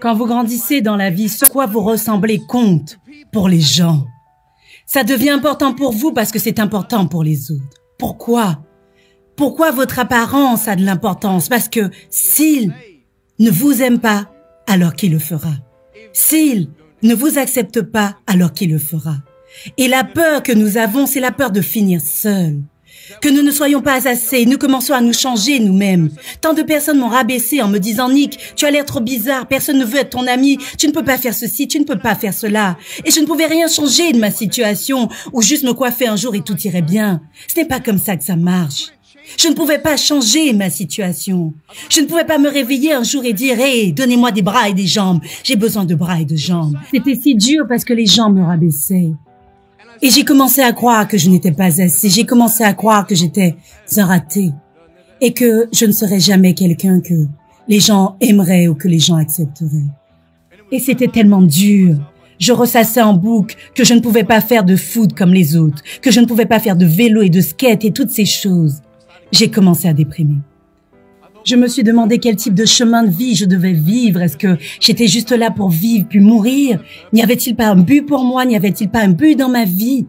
Quand vous grandissez dans la vie, ce à quoi vous ressemblez compte pour les gens. Ça devient important pour vous parce que c'est important pour les autres. Pourquoi? Pourquoi votre apparence a de l'importance? Parce que s'il ne vous aime pas, alors qui le fera? S'il ne vous accepte pas, alors qui le fera? Et la peur que nous avons, c'est la peur de finir seul. Que nous ne soyons pas assez, nous commençons à nous changer nous-mêmes. Tant de personnes m'ont rabaissé en me disant « Nick, tu as l'air trop bizarre, personne ne veut être ton ami, tu ne peux pas faire ceci, tu ne peux pas faire cela. » Et je ne pouvais rien changer de ma situation ou juste me coiffer un jour et tout irait bien. Ce n'est pas comme ça que ça marche. Je ne pouvais pas changer ma situation. Je ne pouvais pas me réveiller un jour et dire « Hey, donnez-moi des bras et des jambes. J'ai besoin de bras et de jambes. » C'était si dur parce que les gens me rabaissaient. Et j'ai commencé à croire que je n'étais pas assez. J'ai commencé à croire que j'étais un raté. Et que je ne serais jamais quelqu'un que les gens aimeraient ou que les gens accepteraient. Et c'était tellement dur. Je ressassais en boucle que je ne pouvais pas faire de foot comme les autres, que je ne pouvais pas faire de vélo et de skate et toutes ces choses. J'ai commencé à déprimer. Je me suis demandé quel type de chemin de vie je devais vivre. Est-ce que j'étais juste là pour vivre puis mourir? N'y avait-il pas un but pour moi? N'y avait-il pas un but dans ma vie?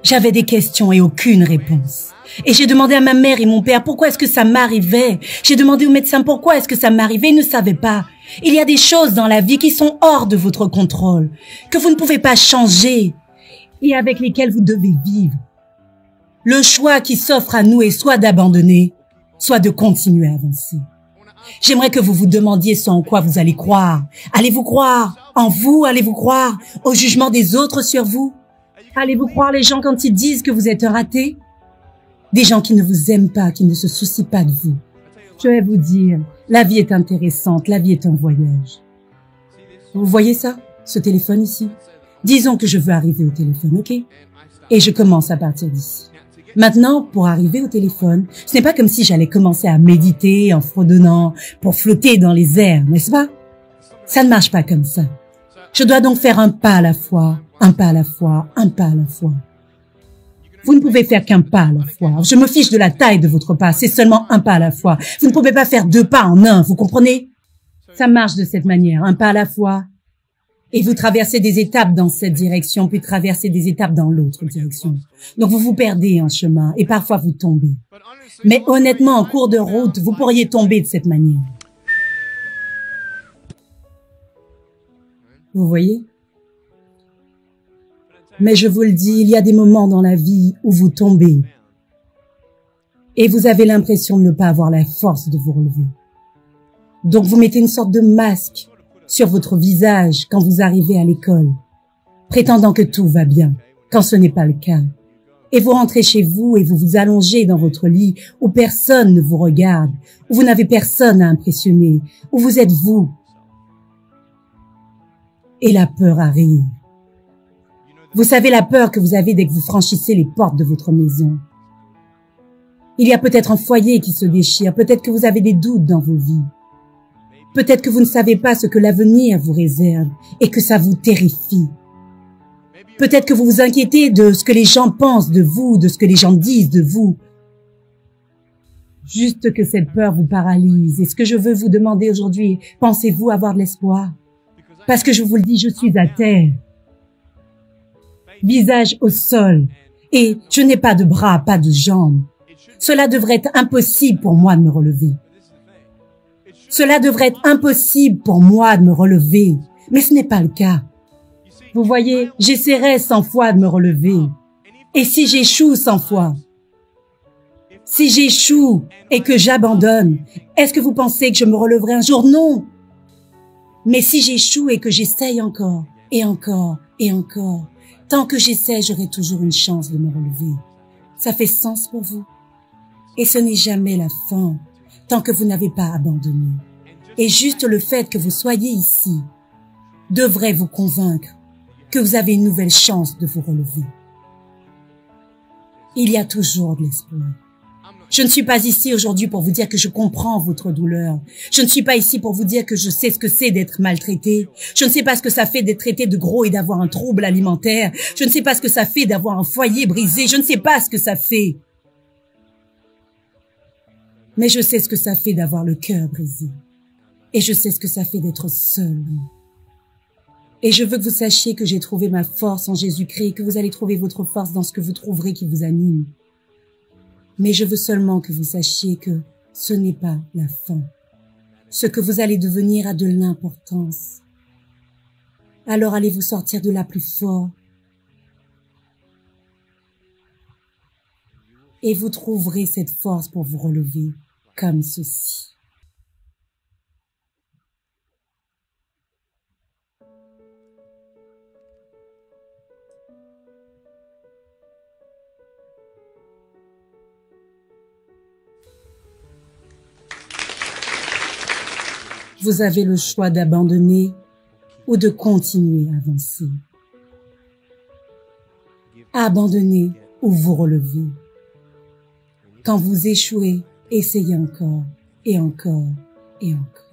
J'avais des questions et aucune réponse. Et j'ai demandé à ma mère et mon père pourquoi est-ce que ça m'arrivait. J'ai demandé au médecin pourquoi est-ce que ça m'arrivait. Ils ne savaient pas. Il y a des choses dans la vie qui sont hors de votre contrôle, que vous ne pouvez pas changer et avec lesquelles vous devez vivre. Le choix qui s'offre à nous est soit d'abandonner, soit de continuer à avancer. J'aimerais que vous vous demandiez ce en quoi vous allez croire. Allez-vous croire en vous? Allez-vous croire au jugement des autres sur vous? Allez-vous croire les gens quand ils disent que vous êtes un raté? Des gens qui ne vous aiment pas, qui ne se soucient pas de vous. Je vais vous dire, la vie est intéressante, la vie est un voyage. Vous voyez ça? Ce téléphone ici? Disons que je veux arriver au téléphone, ok? Et je commence à partir d'ici. Maintenant, pour arriver au téléphone, ce n'est pas comme si j'allais commencer à méditer en fredonnant pour flotter dans les airs, n'est-ce pas? Ça ne marche pas comme ça. Je dois donc faire un pas à la fois, un pas à la fois, un pas à la fois. Vous ne pouvez faire qu'un pas à la fois. Je me fiche de la taille de votre pas, c'est seulement un pas à la fois. Vous ne pouvez pas faire deux pas en un, vous comprenez? Ça marche de cette manière, un pas à la fois. Et vous traversez des étapes dans cette direction, puis traversez des étapes dans l'autre direction. Donc vous vous perdez en chemin et parfois vous tombez. Mais honnêtement, en cours de route, vous pourriez tomber de cette manière. Vous voyez? Mais je vous le dis, il y a des moments dans la vie où vous tombez. Et vous avez l'impression de ne pas avoir la force de vous relever. Donc vous mettez une sorte de masque sur votre visage quand vous arrivez à l'école, prétendant que tout va bien, quand ce n'est pas le cas. Et vous rentrez chez vous et vous vous allongez dans votre lit où personne ne vous regarde, où vous n'avez personne à impressionner, où vous êtes vous. Et la peur arrive. Vous savez la peur que vous avez dès que vous franchissez les portes de votre maison. Il y a peut-être un foyer qui se déchire, peut-être que vous avez des doutes dans vos vies. Peut-être que vous ne savez pas ce que l'avenir vous réserve et que ça vous terrifie. Peut-être que vous vous inquiétez de ce que les gens pensent de vous, de ce que les gens disent de vous. Juste que cette peur vous paralyse. Et ce que je veux vous demander aujourd'hui, pensez-vous avoir de l'espoir? Parce que je vous le dis, je suis à terre. Visage au sol. Et je n'ai pas de bras, pas de jambes. Cela devrait être impossible pour moi de me relever. Cela devrait être impossible pour moi de me relever, mais ce n'est pas le cas. Vous voyez, j'essaierai 100 fois de me relever. Et si j'échoue 100 fois? Si j'échoue et que j'abandonne, est-ce que vous pensez que je me relèverai un jour? Non. Mais si j'échoue et que j'essaye encore, et encore, et encore, tant que j'essaie, j'aurai toujours une chance de me relever. Ça fait sens pour vous? Et ce n'est jamais la fin, tant que vous n'avez pas abandonné. Et juste le fait que vous soyez ici devrait vous convaincre que vous avez une nouvelle chance de vous relever. Il y a toujours de l'espoir. Je ne suis pas ici aujourd'hui pour vous dire que je comprends votre douleur. Je ne suis pas ici pour vous dire que je sais ce que c'est d'être maltraité. Je ne sais pas ce que ça fait d'être traité de gros et d'avoir un trouble alimentaire. Je ne sais pas ce que ça fait d'avoir un foyer brisé. Je ne sais pas ce que ça fait. Mais je sais ce que ça fait d'avoir le cœur brisé. Et je sais ce que ça fait d'être seul. Et je veux que vous sachiez que j'ai trouvé ma force en Jésus-Christ et que vous allez trouver votre force dans ce que vous trouverez qui vous anime. Mais je veux seulement que vous sachiez que ce n'est pas la fin. Ce que vous allez devenir a de l'importance. Alors allez vous sortir de là plus fort. Et vous trouverez cette force pour vous relever comme ceci. Vous avez le choix d'abandonner ou de continuer à avancer. Abandonnez ou vous relevez. Quand vous échouez, essayez encore et encore et encore.